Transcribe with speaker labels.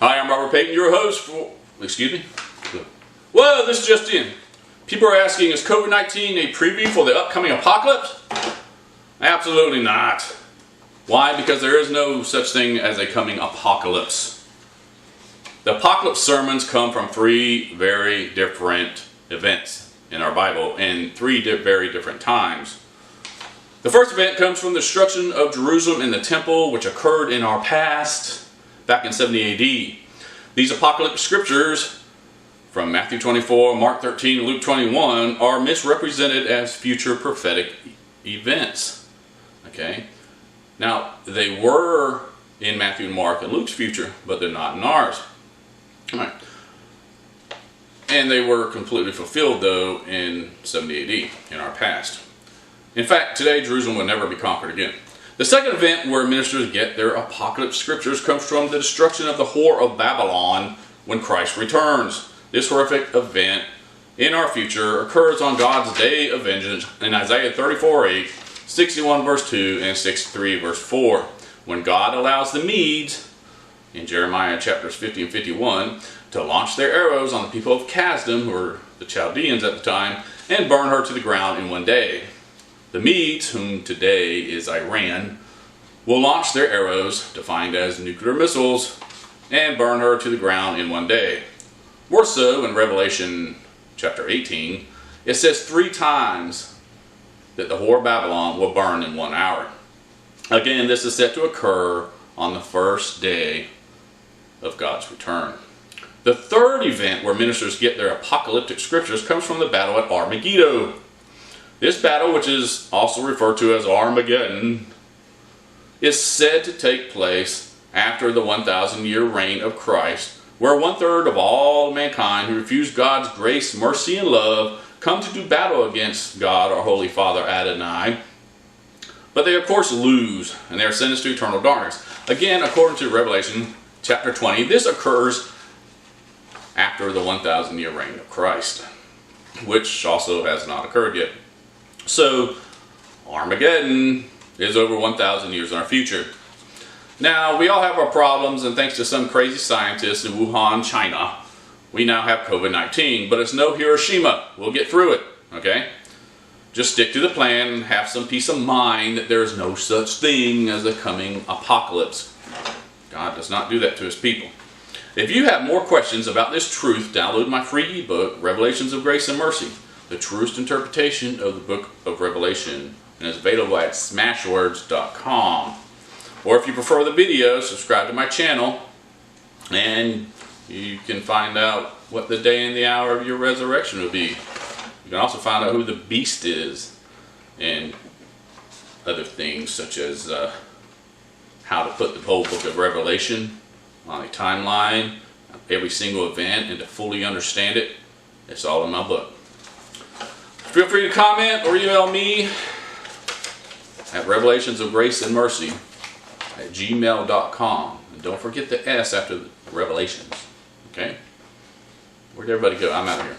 Speaker 1: Hi, I'm Robert Payton, your host for... Excuse me? Well, this just in. People are asking, is COVID-19 a preview for the upcoming apocalypse? Absolutely not. Why? Because there is no such thing as a coming apocalypse. The apocalypse sermons come from three very different events in our Bible in three very different times. The first event comes from the destruction of Jerusalem and the temple, which occurred in our past, back in 70 AD. These apocalyptic scriptures from Matthew 24, Mark 13, and Luke 21 are misrepresented as future prophetic events. Okay? Now, they were in Matthew and Mark and Luke's future, but they're not in ours. All right. And they were completely fulfilled, though, in 70 AD, in our past. In fact, today, Jerusalem will never be conquered again. The second event where ministers get their apocalypse scriptures comes from the destruction of the whore of Babylon when Christ returns. This horrific event in our future occurs on God's day of vengeance in Isaiah 34:8, 61 verse 2, and 63 verse 4, when God allows the Medes, in Jeremiah chapters 50 and 51, to launch their arrows on the people of Kasdim, who were the Chaldeans at the time, and burn her to the ground in one day. The Medes, whom today is Iran, will launch their arrows, defined as nuclear missiles, and burn her to the ground in one day. More so, in Revelation chapter 18, it says 3 times that the whore of Babylon will burn in 1 hour. Again, this is set to occur on the first day of God's return. The third event where ministers get their apocalyptic scriptures comes from the battle at Armageddon. This battle, which is also referred to as Armageddon, is said to take place after the 1,000-year reign of Christ, where 1/3 of all mankind who refuse God's grace, mercy, and love come to do battle against God, our Holy Father Adonai. But they, of course, lose, and they are sentenced to eternal darkness. Again, according to Revelation chapter 20, this occurs after the 1,000-year reign of Christ, which also has not occurred yet. So, Armageddon is over 1,000 years in our future. Now, we all have our problems, and thanks to some crazy scientists in Wuhan, China, we now have COVID-19, but it's no Hiroshima. We'll get through it, okay? Just stick to the plan and have some peace of mind that there is no such thing as a coming apocalypse. God does not do that to his people. If you have more questions about this truth, download my free ebook, Revelations of Grace and Mercy, the truest interpretation of the book of Revelation, and is available at smashwords.com. Or if you prefer the video, subscribe to my channel, and you can find out what the day and the hour of your resurrection will be. You can also find out who the beast is, and other things such as how to put the whole book of Revelation on a timeline, every single event, and to fully understand it. It's all in my book. Feel free to comment or email me at revelationsofgraceandmercy@gmail.com. And don't forget the S after the Revelations. Okay? Where'd everybody go? I'm out of here.